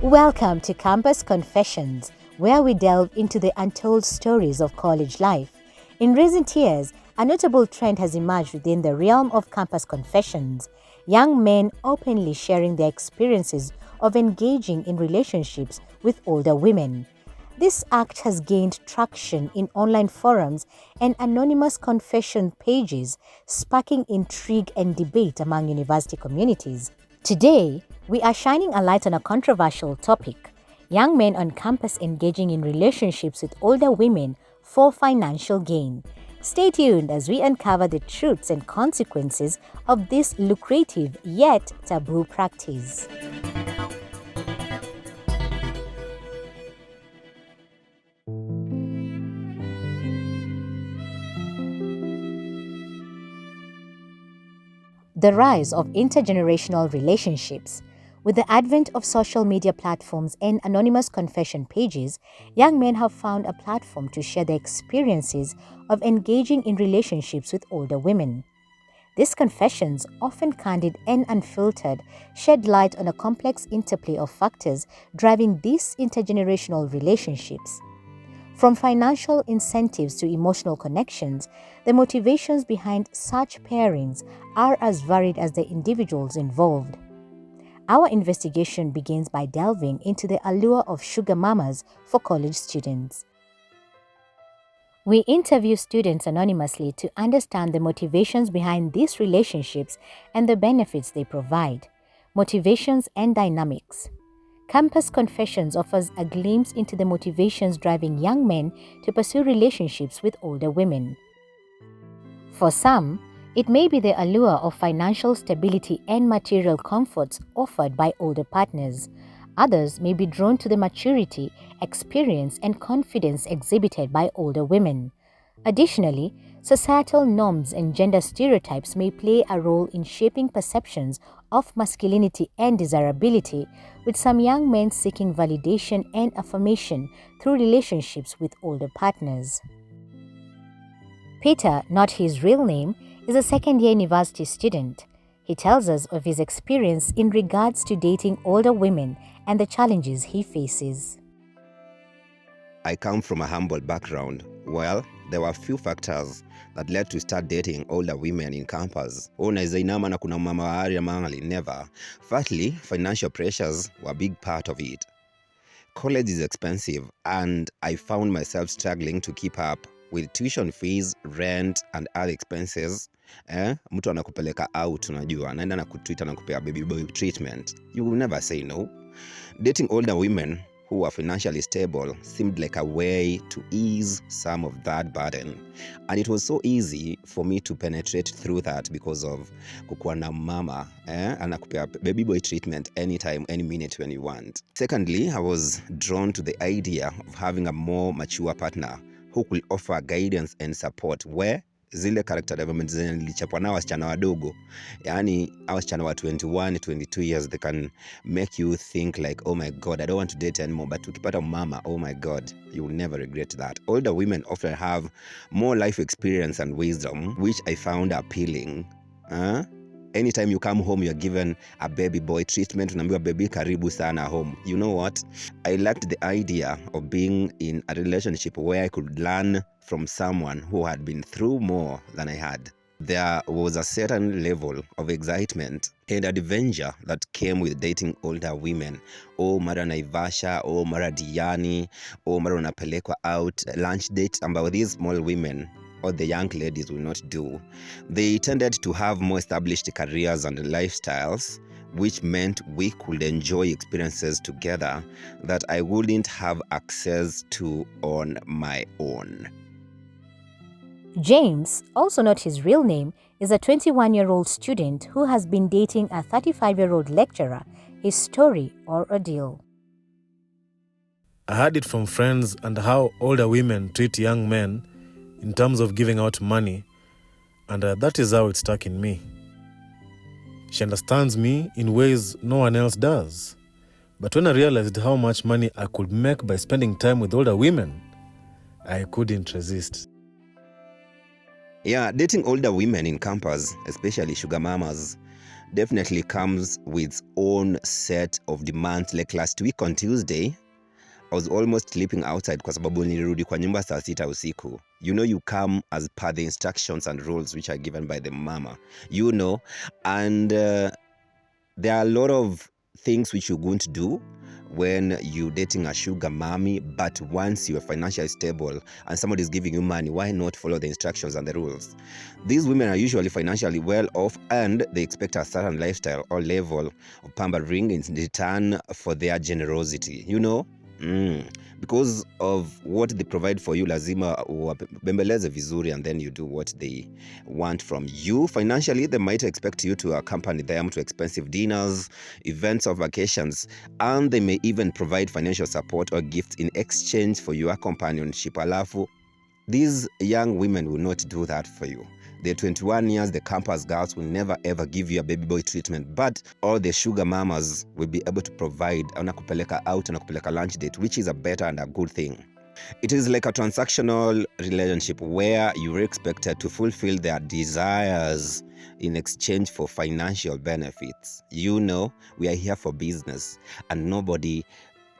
Welcome to Campus Confessions, where we delve into the untold stories of college life. In recent years, a notable trend has emerged within the realm of campus confessions, young men openly sharing their experiences of engaging in relationships with older women. This act has gained traction in online forums and anonymous confession pages, sparking intrigue and debate among university communities. Today, we are shining a light on a controversial topic: young men on campus engaging in relationships with older women for financial gain. Stay tuned as we uncover the truths and consequences of this lucrative yet taboo practice. The rise of intergenerational relationships. With the advent of social media platforms and anonymous confession pages, young men have found a platform to share their experiences of engaging in relationships with older women. These confessions, often candid and unfiltered, shed light on a complex interplay of factors driving these intergenerational relationships. From financial incentives to emotional connections, the motivations behind such pairings are as varied as the individuals involved. Our investigation begins by delving into the allure of sugar mamas for college students. We interview students anonymously to understand the motivations behind these relationships and the benefits they provide. Motivations and dynamics. Campus Confessions offers a glimpse into the motivations driving young men to pursue relationships with older women. For some, it may be the allure of financial stability and material comforts offered by older partners. Others may be drawn to the maturity, experience, and confidence exhibited by older women. Additionally, societal norms and gender stereotypes may play a role in shaping perceptions of masculinity and desirability, with some young men seeking validation and affirmation through relationships with older partners. Peter, not his real name, is a second-year university student. He tells us of his experience in regards to dating older women and the challenges he faces. I come from a humble background. Well, there were a few factors that led to start dating older women in campus. Unaweza inama na kuna mama wa area mahali, never. Firstly, financial pressures were a big part of it. College is expensive and I found myself struggling to keep up with tuition fees, rent and other expenses. Mtu anakupeleka out, unajua, anaenda na kutreat na kupea baby boy treatment. You will never say no. Dating older women who were financially stable seemed like a way to ease some of that burden. And it was so easy for me to penetrate through that because of kukuwa na mama, anakupea baby boy treatment anytime, any minute when you want. Secondly, I was drawn to the idea of having a more mature partner who could offer guidance and support where zile character development zenye nilichapwa na wasichana wadogo, yani wasichana wa 21 22 years, they can make you think like, oh my god, I don't want to date anymore. But ukipata mama, oh my god, you will never regret that. Older women often have more life experience and wisdom, which I found appealing. Anytime you come home, you're given a baby boy treatment. Unaambiwa baby karibu sana home. You know what? I liked the idea of being in a relationship where I could learn from someone who had been through more than I had. There was a certain level of excitement and adventure that came with dating older women. Oh, mara Naivasha, oh, mara Diani, oh, mara unapelekwa out, lunch dates about these small women or the young ladies will not do. They tended to have more established careers and lifestyles, which meant we could enjoy experiences together that I wouldn't have access to on my own. James, also not his real name, is a 21-year-old student who has been dating a 35-year-old lecturer. His story or ordeal. I heard it from friends and how older women treat young men in terms of giving out money, and that is how it stuck in me. She understands me in ways no one else does. But when I realized how much money I could make by spending time with older women, I couldn't resist. Yeah, dating older women in campus, especially sugar mamas, definitely comes with its own set of demands. Like last week on Tuesday, I was almost sleeping outside kwa sababu nilirudi kwa nyumba saa 6 usiku. You come as per the instructions and rules which are given by the mama. And there are a lot of things which you're going to do when you're dating a sugar mommy, but once you're financially stable and somebody is giving you money, why not follow the instructions and the rules? These women are usually financially well off and they expect a certain lifestyle or level of pampering in return for their generosity, because of what they provide for you. Lazima wabembeleze vizuri, and then you do what they want from you. Financially, they might expect you to accompany them to expensive dinners, events or vacations, and they may even provide financial support or gifts in exchange for your companionship. Alafu, these young women will not do that for you. They're 21 years, the campus girls will never ever give you a baby boy treatment, but all the sugar mamas will be able to provide anakupeleka out, anakupeleka lunch date, which is a better and a good thing. It is like a transactional relationship where you're expected to fulfill their desires in exchange for financial benefits. We are here for business and nobody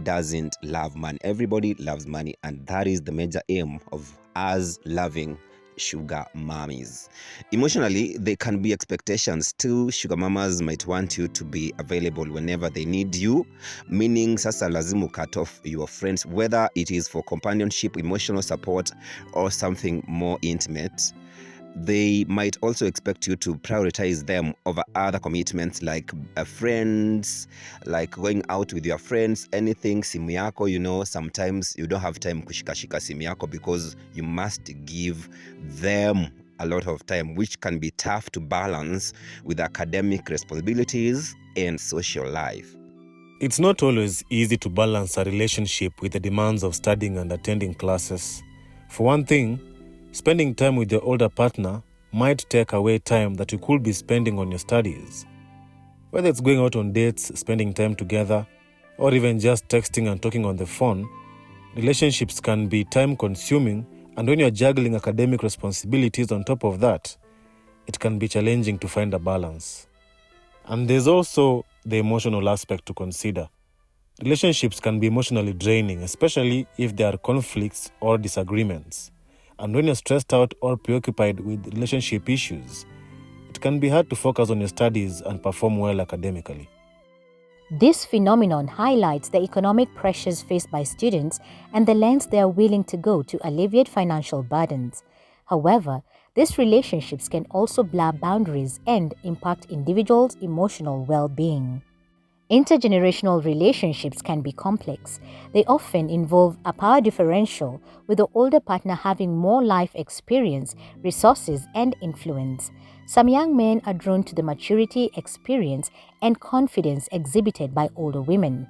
doesn't love money. Everybody loves money, and that is the major aim of us loving sugar mommies. Emotionally, there can be expectations too. Sugar mamas might want you to be available whenever they need you, meaning sasa lazimu cut off your friends, whether it is for companionship, emotional support, or something more intimate. They might also expect you to prioritize them over other commitments like friends, like going out with your friends, anything. Simu yako, sometimes you don't have time kushikashika simu yako because you must give them a lot of time, which can be tough to balance with academic responsibilities and social life. It's not always easy to balance a relationship with the demands of studying and attending classes. For one thing, spending time with your older partner might take away time that you could be spending on your studies. Whether it's going out on dates, spending time together, or even just texting and talking on the phone, relationships can be time-consuming, and when you're juggling academic responsibilities on top of that, it can be challenging to find a balance. And there's also the emotional aspect to consider. Relationships can be emotionally draining, especially if there are conflicts or disagreements. And when you're stressed out or preoccupied with relationship issues, it can be hard to focus on your studies and perform well academically. This phenomenon highlights the economic pressures faced by students and the lengths they are willing to go to alleviate financial burdens. However, these relationships can also blur boundaries and impact individuals' emotional well-being. Intergenerational relationships can be complex. They often involve a power differential, with the older partner having more life experience, resources, and influence. Some young men are drawn to the maturity, experience, and confidence exhibited by older women.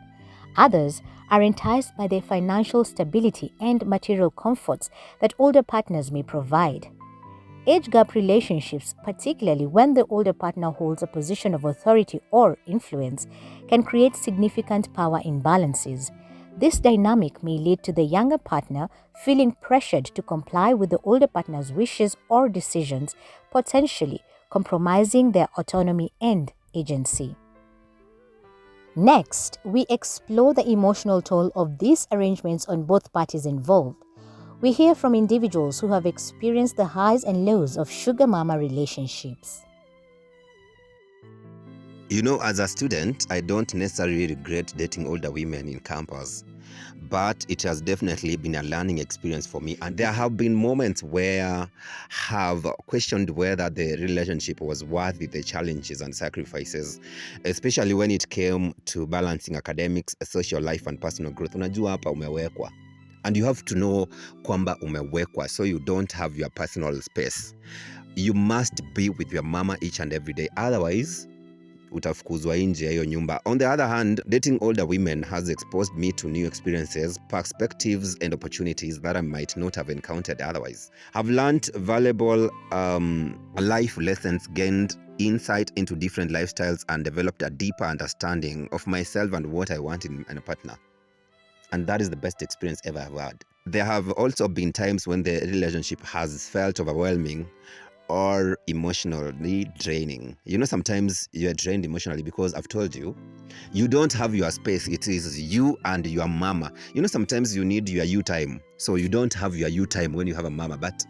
Others are enticed by the financial stability and material comforts that older partners may provide. Age gap relationships, particularly when the older partner holds a position of authority or influence, can create significant power imbalances. This dynamic may lead to the younger partner feeling pressured to comply with the older partner's wishes or decisions, potentially compromising their autonomy and agency. Next, we explore the emotional toll of these arrangements on both parties involved. We hear from individuals who have experienced the highs and lows of sugar mama relationships. As a student, I don't necessarily regret dating older women in campus, but it has definitely been a learning experience for me. And there have been moments where I have questioned whether the relationship was worthy the challenges and sacrifices, especially when it came to balancing academics, social life, and personal growth. Unajua hapa umewekwa. And you have to know kwamba umewekwa, so you don't have your personal space. You must be with your mama each and every day. Otherwise, utafukuzwa nje ya hiyo nyumba. On the other hand, dating older women has exposed me to new experiences, perspectives, and opportunities that I might not have encountered otherwise. I've learned valuable life lessons, gained insight into different lifestyles, and developed a deeper understanding of myself and what I want in a partner. And that is the best experience ever I've had. There have also been times when the relationship has felt overwhelming or emotionally draining. Sometimes you're drained emotionally because I've told you, you don't have your space. It is you and your mama. Sometimes you need your you time. So you don't have your you time when you have a mama. But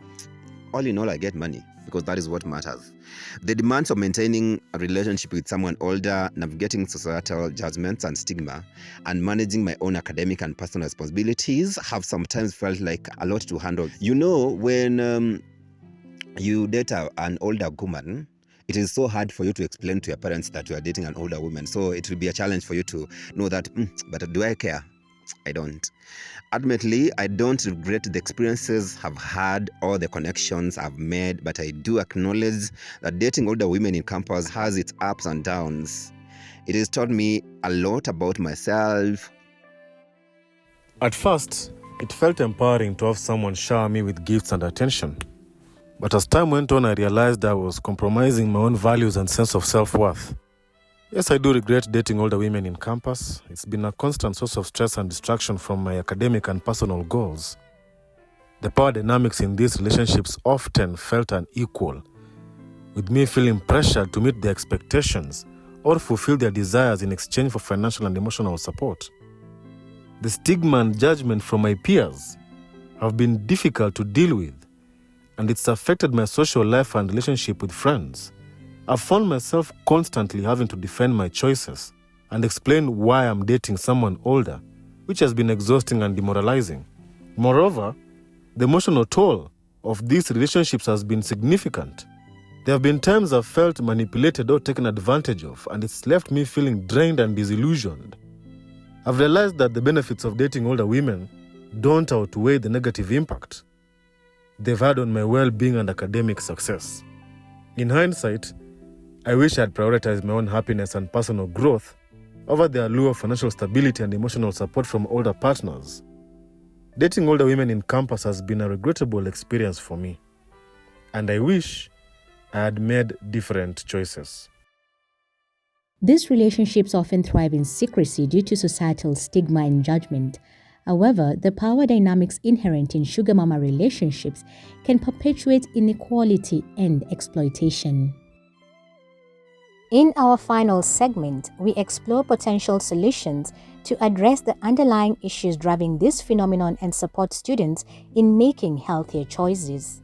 all in all, I get money because that is what matters. The demands of maintaining a relationship with someone older, navigating societal judgments and stigma, and managing my own academic and personal responsibilities have sometimes felt like a lot to handle. When you date an older woman, it is so hard for you to explain to your parents that you are dating an older woman. So it will be a challenge for you to know that, but do I care? I don't. Ultimately, I don't regret the experiences I've had or the connections I've made, but I do acknowledge that dating older women in campus has its ups and downs. It has taught me a lot about myself. At first, it felt empowering to have someone shower me with gifts and attention. But as time went on, I realized I was compromising my own values and sense of self-worth. Yes, I do regret dating older women in campus. It's been a constant source of stress and distraction from my academic and personal goals. The power dynamics in these relationships often felt unequal, with me feeling pressured to meet their expectations or fulfill their desires in exchange for financial and emotional support. The stigma and judgment from my peers have been difficult to deal with, and it's affected my social life and relationship with friends. I've found myself constantly having to defend my choices and explain why I'm dating someone older, which has been exhausting and demoralizing. Moreover, the emotional toll of these relationships has been significant. There have been times I've felt manipulated or taken advantage of, and it's left me feeling drained and disillusioned. I've realized that the benefits of dating older women don't outweigh the negative impact they've had on my well-being and academic success. In hindsight, I wish I had prioritized my own happiness and personal growth over the allure of financial stability and emotional support from older partners. Dating older women in campus has been a regrettable experience for me, and I wish I had made different choices. These relationships often thrive in secrecy due to societal stigma and judgment. However, the power dynamics inherent in sugar mama relationships can perpetuate inequality and exploitation. In our final segment, we explore potential solutions to address the underlying issues driving this phenomenon and support students in making healthier choices.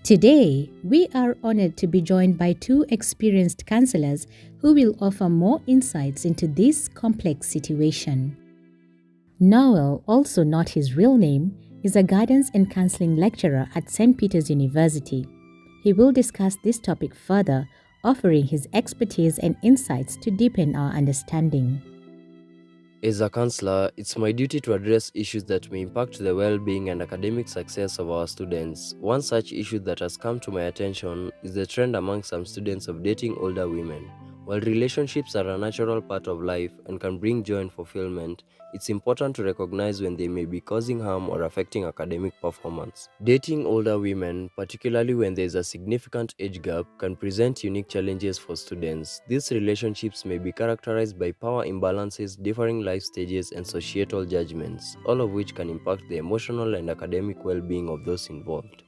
Today, we are honored to be joined by two experienced counselors who will offer more insights into this complex situation. Noel, also not his real name, is a guidance and counseling lecturer at St. Peter's University. He will discuss this topic further, offering his expertise and insights to deepen our understanding. As a counselor, it's my duty to address issues that may impact the well-being and academic success of our students. One such issue that has come to my attention is the trend among some students of dating older women. While relationships are a natural part of life and can bring joy and fulfillment, it's important to recognize when they may be causing harm or affecting academic performance. Dating older women, particularly when there is a significant age gap, can present unique challenges for students. These relationships may be characterized by power imbalances, differing life stages, and societal judgments, all of which can impact the emotional and academic well-being of those involved.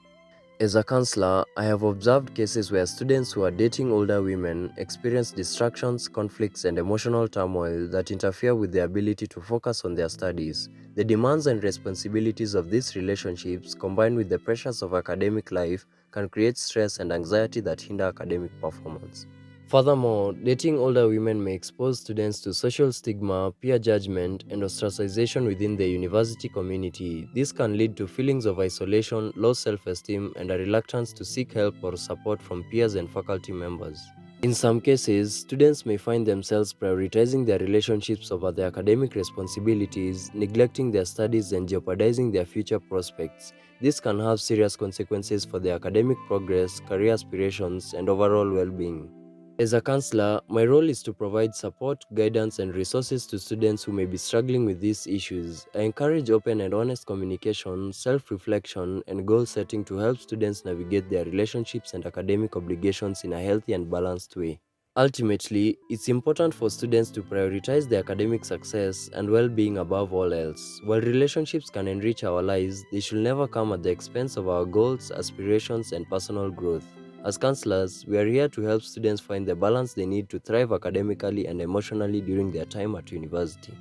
As a counselor, I have observed cases where students who are dating older women experience distractions, conflicts, and emotional turmoil that interfere with their ability to focus on their studies. The demands and responsibilities of these relationships, combined with the pressures of academic life, can create stress and anxiety that hinder academic performance. Furthermore, dating older women may expose students to social stigma, peer judgment, and ostracization within the university community. This can lead to feelings of isolation, low self-esteem, and a reluctance to seek help or support from peers and faculty members. In some cases, students may find themselves prioritizing their relationships over their academic responsibilities, neglecting their studies, and jeopardizing their future prospects. This can have serious consequences for their academic progress, career aspirations, and overall well-being. As a counselor, my role is to provide support, guidance, and resources to students who may be struggling with these issues. I encourage open and honest communication, self-reflection, and goal setting to help students navigate their relationships and academic obligations in a healthy and balanced way. Ultimately, it's important for students to prioritize their academic success and well-being above all else. While relationships can enrich our lives, they should never come at the expense of our goals, aspirations, and personal growth. As counselors, we are here to help students find the balance they need to thrive academically and emotionally during their time at university.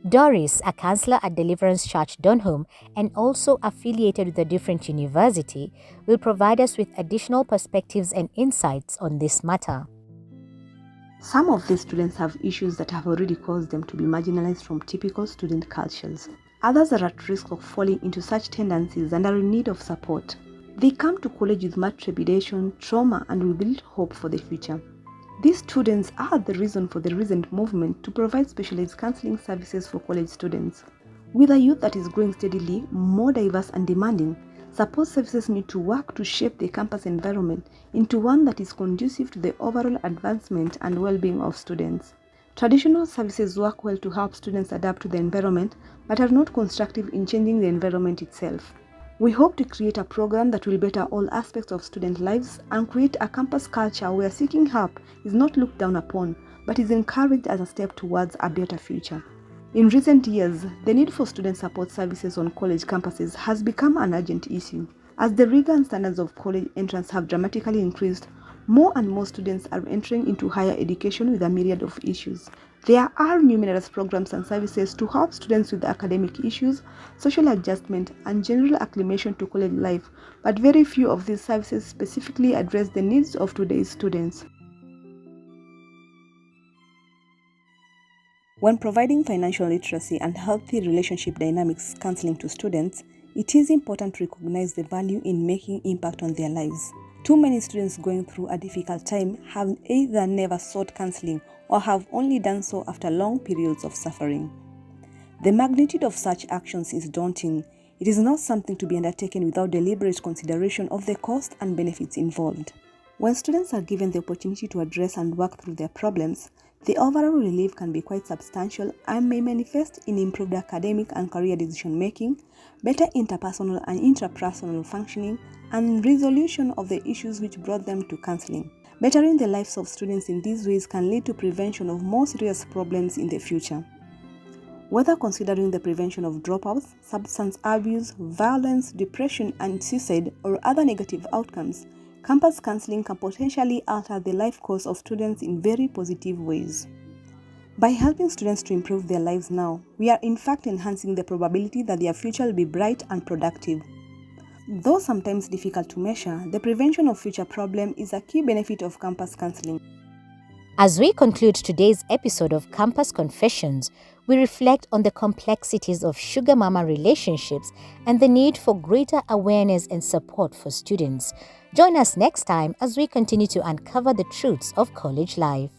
Doris, a counselor at Deliverance Church Donholm and also affiliated with a different university, will provide us with additional perspectives and insights on this matter. Some of these students have issues that have already caused them to be marginalized from typical student cultures. Others are at risk of falling into such tendencies and are in need of support. They come to college with much trepidation, trauma, and with little hope for the future. These students are the reason for the recent movement to provide specialized counseling services for college students. With a youth that is growing steadily more diverse and demanding, support services need to work to shape the campus environment into one that is conducive to the overall advancement and well-being of students. Traditional services work well to help students adapt to the environment, but are not constructive in changing the environment itself. We hope to create a program that will better all aspects of student lives and create a campus culture where seeking help is not looked down upon, but is encouraged as a step towards a better future. In recent years, the need for student support services on college campuses has become an urgent issue. As the rigor and standards of college entrance have dramatically increased, more and more students are entering into higher education with a myriad of issues. There are numerous programs and services to help students with academic issues, social adjustment, and general acclimation to college life, but very few of these services specifically address the needs of today's students. When providing financial literacy and healthy relationship dynamics counseling to students, it is important to recognize the value in making impact on their lives. Too many students going through a difficult time have either never sought counseling or have only done so after long periods of suffering. The magnitude of such actions is daunting. It is not something to be undertaken without deliberate consideration of the cost and benefits involved. When students are given the opportunity to address and work through their problems, the overall relief can be quite substantial and may manifest in improved academic and career decision-making, better interpersonal and intrapersonal functioning, and resolution of the issues which brought them to counseling. Bettering the lives of students in these ways can lead to prevention of more serious problems in the future. Whether considering the prevention of dropouts, substance abuse, violence, depression, and suicide, or other negative outcomes, campus counseling can potentially alter the life course of students in very positive ways. By helping students to improve their lives now, we are in fact enhancing the probability that their future will be bright and productive. Though sometimes difficult to measure, the prevention of future problems is a key benefit of campus counseling. As we conclude today's episode of Campus Confessions, we reflect on the complexities of sugar mama relationships and the need for greater awareness and support for students. Join us next time as we continue to uncover the truths of college life.